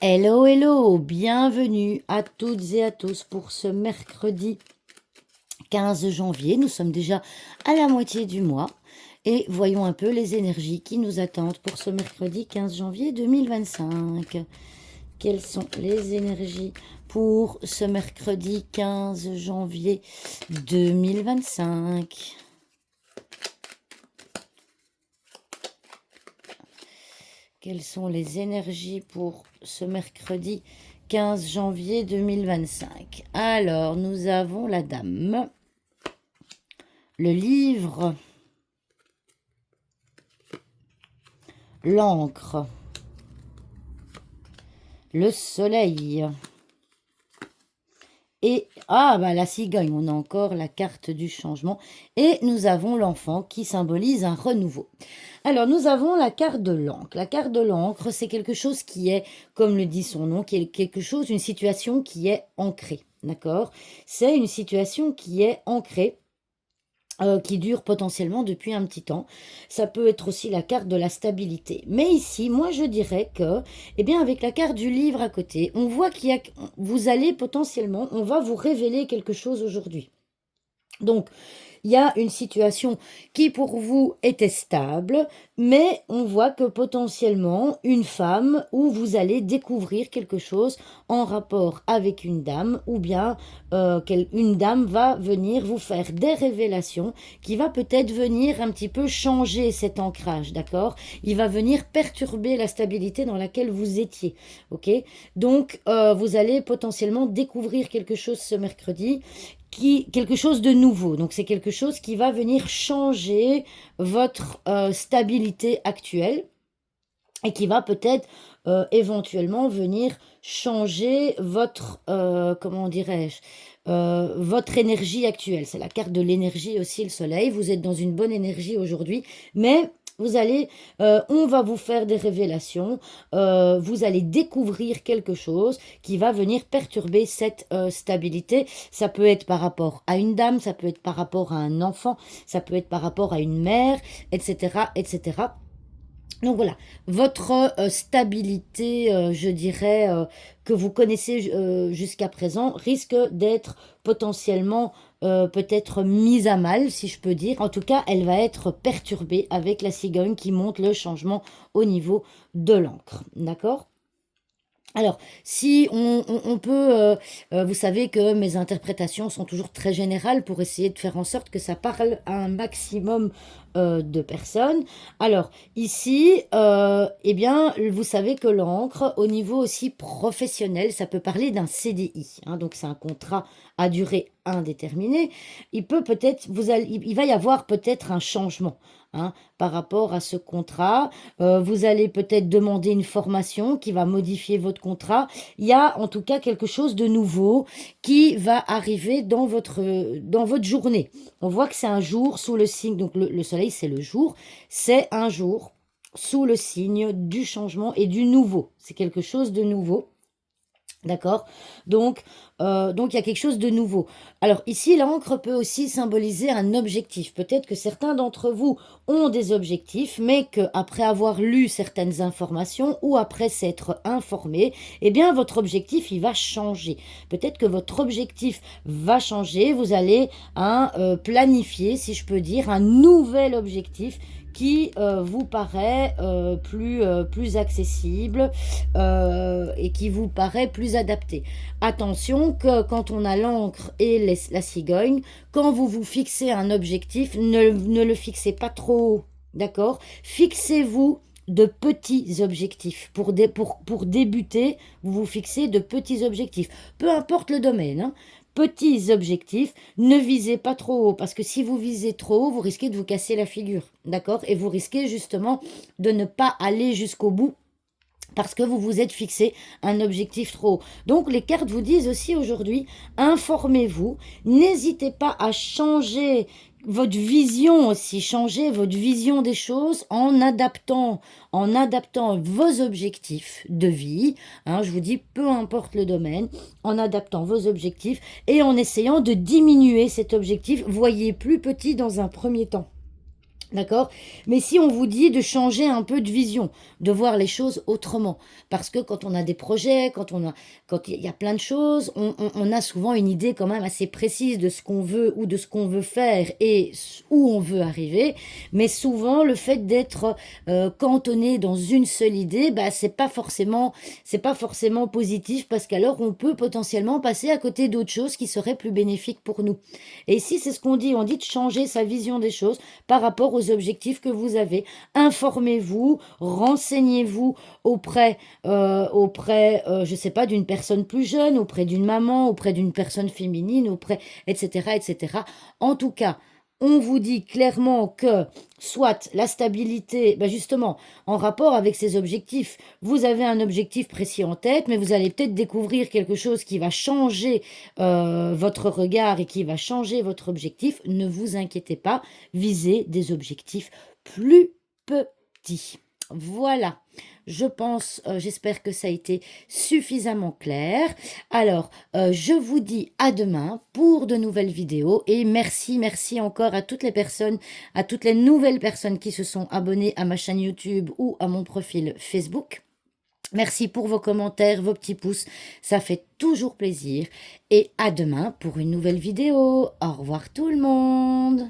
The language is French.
Hello, hello, bienvenue à toutes et à tous pour ce mercredi 15 janvier. Nous sommes déjà à la moitié du mois et voyons un peu les énergies qui nous attendent pour ce mercredi 15 janvier 2025. Quelles sont les énergies pour ce mercredi 15 janvier 2025? Quelles sont les énergies pour ce mercredi 15 janvier 2025? Alors, nous avons la dame, le livre, l'encre, le soleil et la cigogne. On a encore la carte du changement et nous avons l'enfant qui symbolise un renouveau. Alors, nous avons la carte de l'encre. La carte de l'encre, c'est quelque chose qui est, comme le dit son nom, qui est quelque chose, une situation qui est ancrée, d'accord? C'est une situation qui est ancrée, qui dure potentiellement depuis un petit temps. Ça peut être aussi la carte de la stabilité. Mais ici, moi, je dirais que, eh bien, avec la carte du livre à côté, on voit vous allez potentiellement, on va vous révéler quelque chose aujourd'hui. Donc, il y a une situation qui pour vous était stable, mais on voit que potentiellement une femme où vous allez découvrir quelque chose en rapport avec une dame, ou bien une dame va venir vous faire des révélations qui va peut-être venir un petit peu changer cet ancrage, d'accord? Il va venir perturber la stabilité dans laquelle vous étiez, ok? Donc, vous allez potentiellement découvrir quelque chose ce mercredi quelque chose de nouveau. Donc c'est quelque chose qui va venir changer votre stabilité actuelle et qui va peut-être éventuellement venir changer votre, comment dirais-je, votre énergie actuelle. C'est la carte de l'énergie aussi, le soleil. Vous êtes dans une bonne énergie aujourd'hui, mais on va vous faire des révélations, vous allez découvrir quelque chose qui va venir perturber cette stabilité. Ça peut être par rapport à une dame, ça peut être par rapport à un enfant, ça peut être par rapport à une mère, etc., etc. Donc voilà, votre stabilité, je dirais, que vous connaissez jusqu'à présent, risque d'être potentiellement peut-être mise à mal, si je peux dire. En tout cas, elle va être perturbée avec la cigogne qui montre le changement au niveau de l'encre. D'accord ? Alors, si on peut, vous savez que mes interprétations sont toujours très générales pour essayer de faire en sorte que ça parle à un maximum de personnes. Alors, ici, eh bien, vous savez que l'encre, au niveau aussi professionnel, ça peut parler d'un CDI, hein, donc c'est un contrat à durée indéterminée. Il va y avoir peut-être un changement, hein, par rapport à ce contrat. Vous allez peut-être demander une formation qui va modifier votre contrat. Il y a en tout cas quelque chose de nouveau qui va arriver dans votre journée. On voit que c'est un jour sous le signe, donc le soleil c'est le jour, c'est un jour sous le signe du changement et du nouveau. C'est quelque chose de nouveau. D'accord? Donc, il y a quelque chose de nouveau. Alors, ici, l'encre peut aussi symboliser un objectif. Peut-être que certains d'entre vous ont des objectifs, mais qu'après avoir lu certaines informations ou après s'être informé, eh bien, votre objectif, il va changer. Peut-être que votre objectif va changer. Vous allez planifier, si je peux dire, un nouvel objectif qui vous paraît plus accessible et qui vous paraît plus adapté. Attention que quand on a l'encre et la cigogne, quand vous vous fixez un objectif, ne le fixez pas trop haut, d'accord? Fixez-vous de petits objectifs. Pour débuter, vous vous fixez de petits objectifs. Peu importe le domaine, hein. Petits objectifs, ne visez pas trop haut, parce que si vous visez trop haut, vous risquez de vous casser la figure, d'accord? Et vous risquez justement de ne pas aller jusqu'au bout, parce que vous vous êtes fixé un objectif trop haut. Donc les cartes vous disent aussi aujourd'hui, informez-vous, n'hésitez pas à changer votre vision aussi, changer votre vision des choses en adaptant vos objectifs de vie, hein, je vous dis, peu importe le domaine, en adaptant vos objectifs et en essayant de diminuer cet objectif, voyez plus petit dans un premier temps. D'accord? Mais si on vous dit de changer un peu de vision, de voir les choses autrement, parce que quand on a des projets, quand il y a plein de choses, on a souvent une idée quand même assez précise de ce qu'on veut ou de ce qu'on veut faire et où on veut arriver. Mais souvent, le fait d'être cantonné dans une seule idée, bah, c'est pas forcément positif parce qu'alors on peut potentiellement passer à côté d'autres choses qui seraient plus bénéfiques pour nous. Et ici, c'est ce qu'on dit. On dit de changer sa vision des choses par rapport aux objectifs que vous avez. Informez-vous, renseignez-vous auprès, je sais pas, d'une personne plus jeune, auprès d'une maman, auprès d'une personne féminine, etc., etc. En tout cas, on vous dit clairement que soit la stabilité, ben justement, en rapport avec ces objectifs, vous avez un objectif précis en tête, mais vous allez peut-être découvrir quelque chose qui va changer votre regard et qui va changer votre objectif. Ne vous inquiétez pas, visez des objectifs plus petits. Voilà, je pense, j'espère que ça a été suffisamment clair. Alors, je vous dis à demain pour de nouvelles vidéos et merci encore à toutes les personnes, à toutes les nouvelles personnes qui se sont abonnées à ma chaîne YouTube ou à mon profil Facebook. Merci pour vos commentaires, vos petits pouces, ça fait toujours plaisir. Et à demain pour une nouvelle vidéo. Au revoir tout le monde.